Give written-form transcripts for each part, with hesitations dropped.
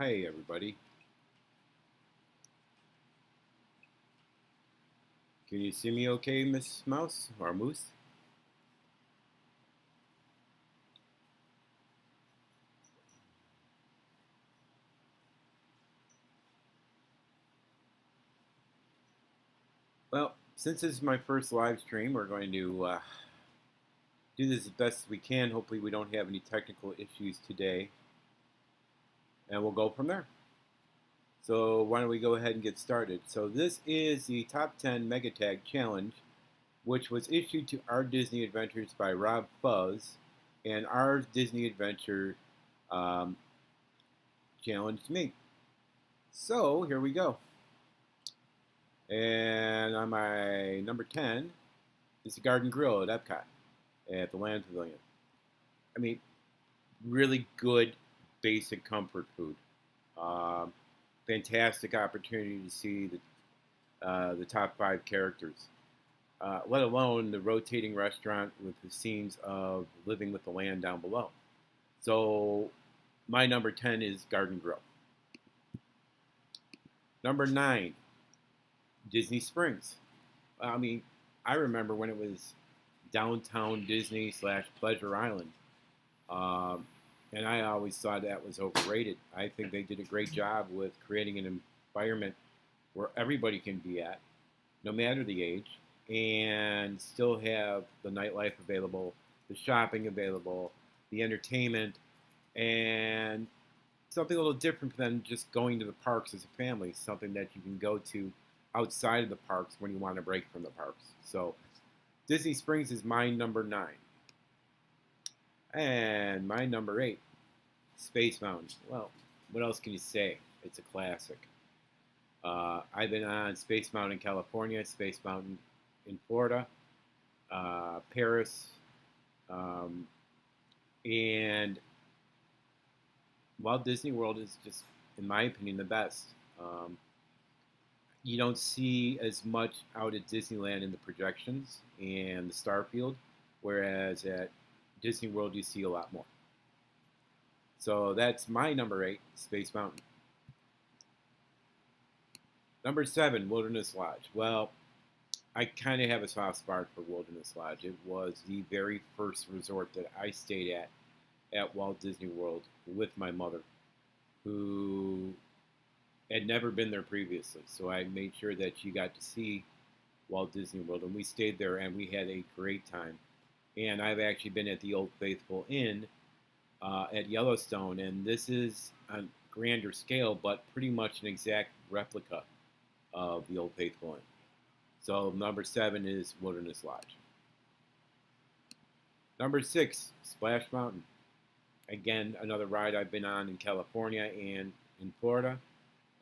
Hi, everybody. Can you see me okay, Miss Mouse or Moose? Well, since this is my first live stream, we're going to do this as best as we can. Hopefully, we don't have any technical issues today, and we'll go from there. So, why don't we go ahead and get started? So, this is the Top 10 Mega Tag Challenge, which was issued to Our Disney Adventures by Rob Fuzz, and Our Disney Adventure um, challenged me. So, here we go. And on my number 10 is the Garden Grill at Epcot at the Land Pavilion. I mean, really good basic comfort food. Um, Fantastic opportunity to see the top five characters, let alone the rotating restaurant with the scenes of living with the land down below. So my number 10 is Garden Grill. Number 9, Disney Springs. I mean, I remember when it was downtown Disney slash Pleasure Island. Um, and I always thought that was overrated. I think they did a great job with creating an environment where everybody can be at, no matter the age, and still have the nightlife available, the shopping available, the entertainment, and something a little different than just going to the parks as a family, something that you can go to outside of the parks when you want a break from the parks. So Disney Springs is my number 9. And my number 8, Space Mountain. Well, what else can you say? It's a classic. I've been on Space Mountain in California, Space Mountain in Florida, Paris, um, and Walt Disney World is just, in my opinion, the best. Um, you don't see as much out at Disneyland in the projections and the Starfield, whereas at Disney World you see a lot more. So that's my number 8, Space Mountain. Number 7, Wilderness Lodge. Well, I kind of have a soft spot for Wilderness Lodge. It was the very first resort that I stayed at Walt Disney World with my mother, who had never been there previously. So I made sure that she got to see Walt Disney World, and we stayed there and we had a great time. And I've actually been at the Old Faithful Inn at Yellowstone, and this is on grander scale, but pretty much an exact replica of the Old Faithful Inn. So number 7 is Wilderness Lodge. Number 6, Splash Mountain. Again, another ride I've been on in California and in Florida.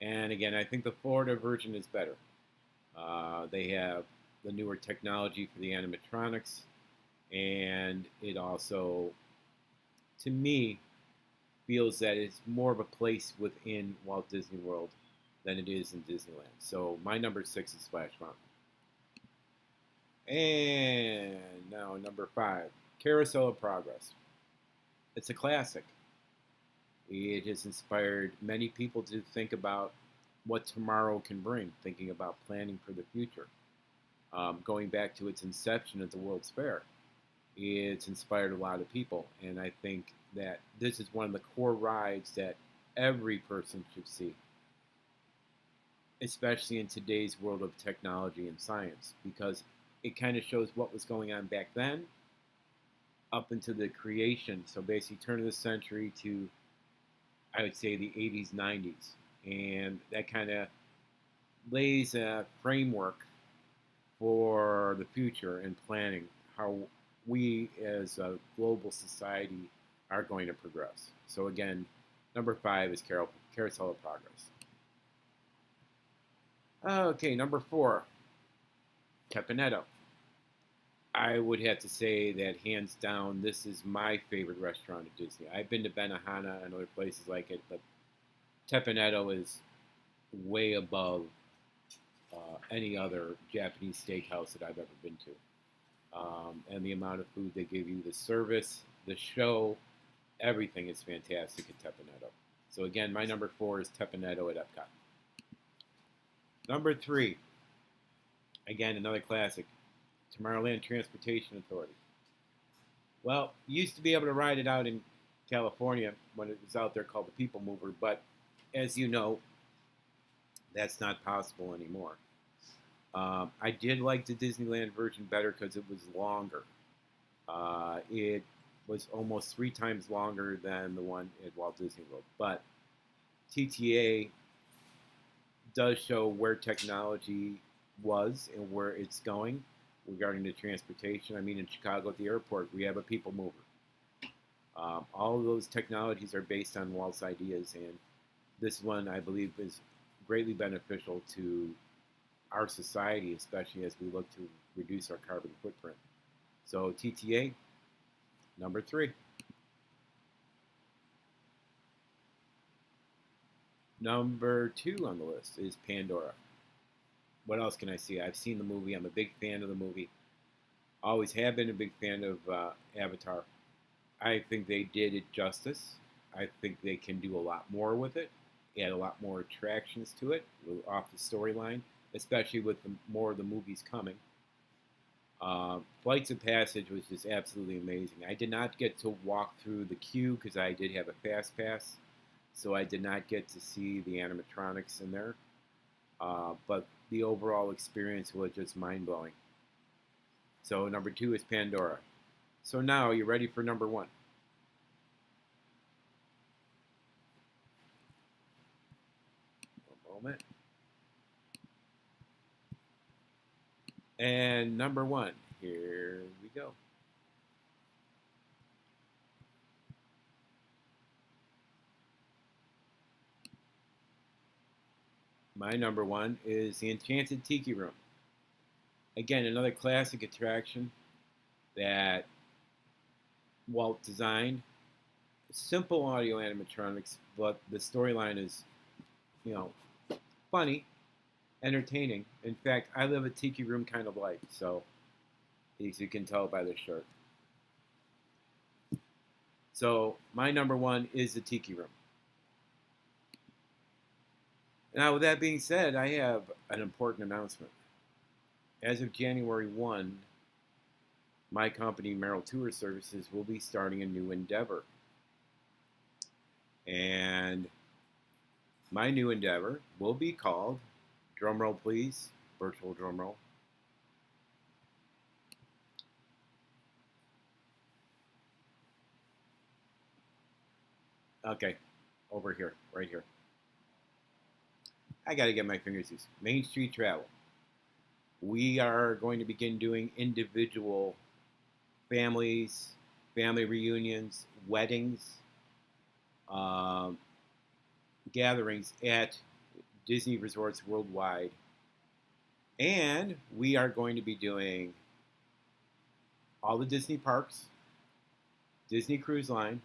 And again, I think the Florida version is better. They have the newer technology for the animatronics, and it also, to me, feels that it's more of a place within Walt Disney World than it is in Disneyland. So my number 6 is Splash Mountain. And now number 5, Carousel of Progress. It's a classic. It has inspired many people to think about what tomorrow can bring, thinking about planning for the future. Going back to its inception at the World's Fair, it's inspired a lot of people, and I think that this is one of the core rides that every person should see, especially in today's world of technology and science, because it kind of shows what was going on back then up into the creation. So basically, turn of the century to, I would say, the 80s, 90s. And that kind of lays a framework for the future and planning how we as a global society are going to progress. So again, number 5 is Carousel of Progress. Okay, number 4, Caponetto. I would have to say that hands down, this is my favorite restaurant at Disney. I've been to Benihana and other places like it, but Caponetto is way above any other Japanese steakhouse that I've ever been to. And the amount of food they give you, the service, the show, everything is fantastic at Caponetto. So again, my number 4 is Tepanetto at Epcot. Number 3, again, another classic, Tomorrowland Transportation Authority. Well, you used to be able to ride it out in California when it was out there called the People Mover, but as you know, that's not possible anymore. I did like the Disneyland version better because it was longer. It was almost 3 times longer than the one at Walt Disney World. But TTA does show where technology was and where it's going regarding the transportation. I mean, in Chicago at the airport, we have a People Mover. All of those technologies are based on Walt's ideas, and this one, I believe, is greatly beneficial to our society, especially as we look to reduce our carbon footprint. So TTA, number 3. Number 2 on the list is Pandora. What else can I see? I've seen the movie. I'm a big fan of the movie. Always have been a big fan of Avatar. I think they did it justice. I think they can do a lot more with it, add a lot more attractions to it off the storyline, especially with more of the movies coming. Flights of Passage was just absolutely amazing. I did not get to walk through the queue because I did have a fast pass, so I did not get to see the animatronics in there. But the overall experience was just mind-blowing. So number 2 is Pandora. So now, are you ready for number 1? One moment. And number 1, here we go. My number 1 is the Enchanted Tiki Room. Again, another classic attraction that Walt designed. Simple audio animatronics, but the storyline is, funny, entertaining. In fact, I live a tiki room kind of life, so as you can tell by the shirt. So my number 1 is the Tiki Room. Now, with that being said, I have an important announcement. As of January 1, my company, Merrill Tour Services, will be starting a new endeavor. And my new endeavor will be called, drumroll please, virtual drumroll, okay, over here, right here. I got to get my fingers used. Main Street Travel. We are going to begin doing individual families, family reunions, weddings, gatherings at Disney resorts worldwide. And we are going to be doing all the Disney parks, Disney Cruise Line,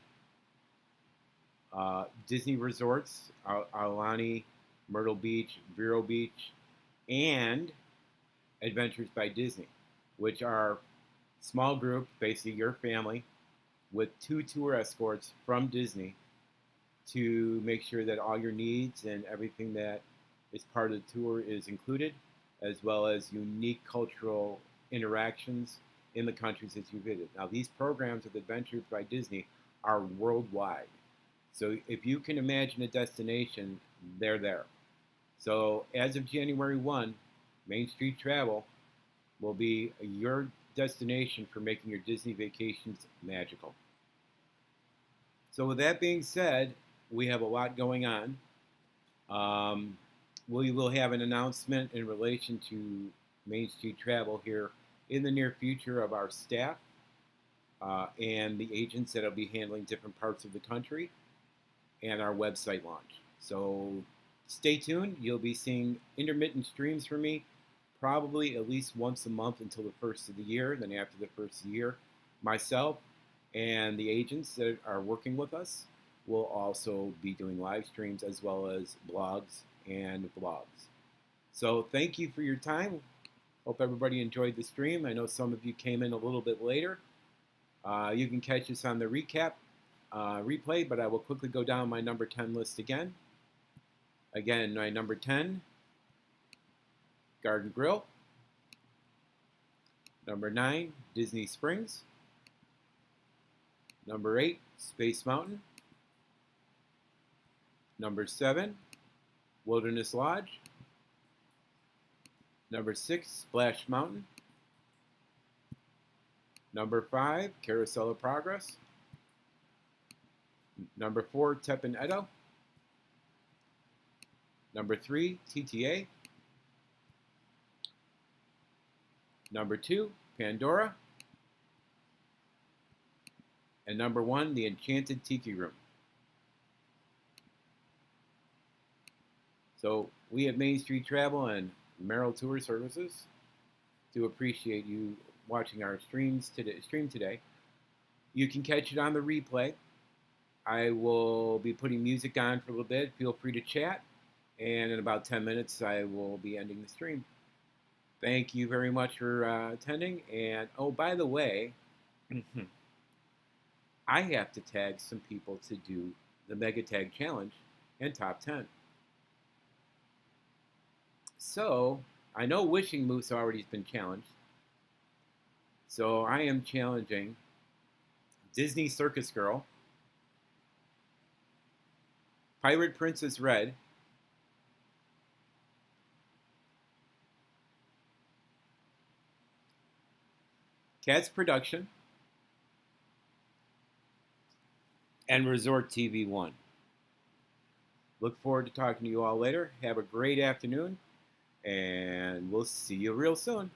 Disney resorts, Aulani, Myrtle Beach, Vero Beach, and Adventures by Disney, which are small group, basically your family, with 2 tour escorts from Disney to make sure that all your needs and everything that is part of the tour is included, as well as unique cultural interactions in the countries that you visit. Now, these programs with Adventures by Disney are worldwide. So if you can imagine a destination, they're there. So as of January 1, Main Street Travel will be your destination for making your Disney vacations magical. So with that being said, we have a lot going on. We will have an announcement in relation to Main Street Travel here in the near future of our staff and the agents that will be handling different parts of the country and our website launch. So stay tuned. You'll be seeing intermittent streams from me probably at least once a month until the first of the year. Then after the first of the year, myself and the agents that are working with us will also be doing live streams as well as blogs and vlogs. So thank you for your time. Hope everybody enjoyed the stream. I know some of you came in a little bit later. You can catch us on the recap replay, but I will quickly go down my number 10 list again. Again, my number 10, Garden Grill. Number 9, Disney Springs. Number 8, Space Mountain. Number 7, Wilderness Lodge. Number 6, Splash Mountain. Number 5, Carousel of Progress. Number 4, Teppan Edo. Number 3, TTA. Number 2, Pandora. And number 1, the Enchanted Tiki Room. So we at Main Street Travel and Merrill Tour Services do appreciate you watching our stream today. You can catch it on the replay. I will be putting music on for a little bit. Feel free to chat. And in about 10 minutes, I will be ending the stream. Thank you very much for attending. And, oh, by the way, I have to tag some people to do the Mega Tag Challenge and Top 10. So, I know Wishing Moose already has been challenged. So, I am challenging Disney Circus Girl, Pirate Princess Red, Cats Production, and Resort TV 1. Look forward to talking to you all later. Have a great afternoon, and we'll see you real soon.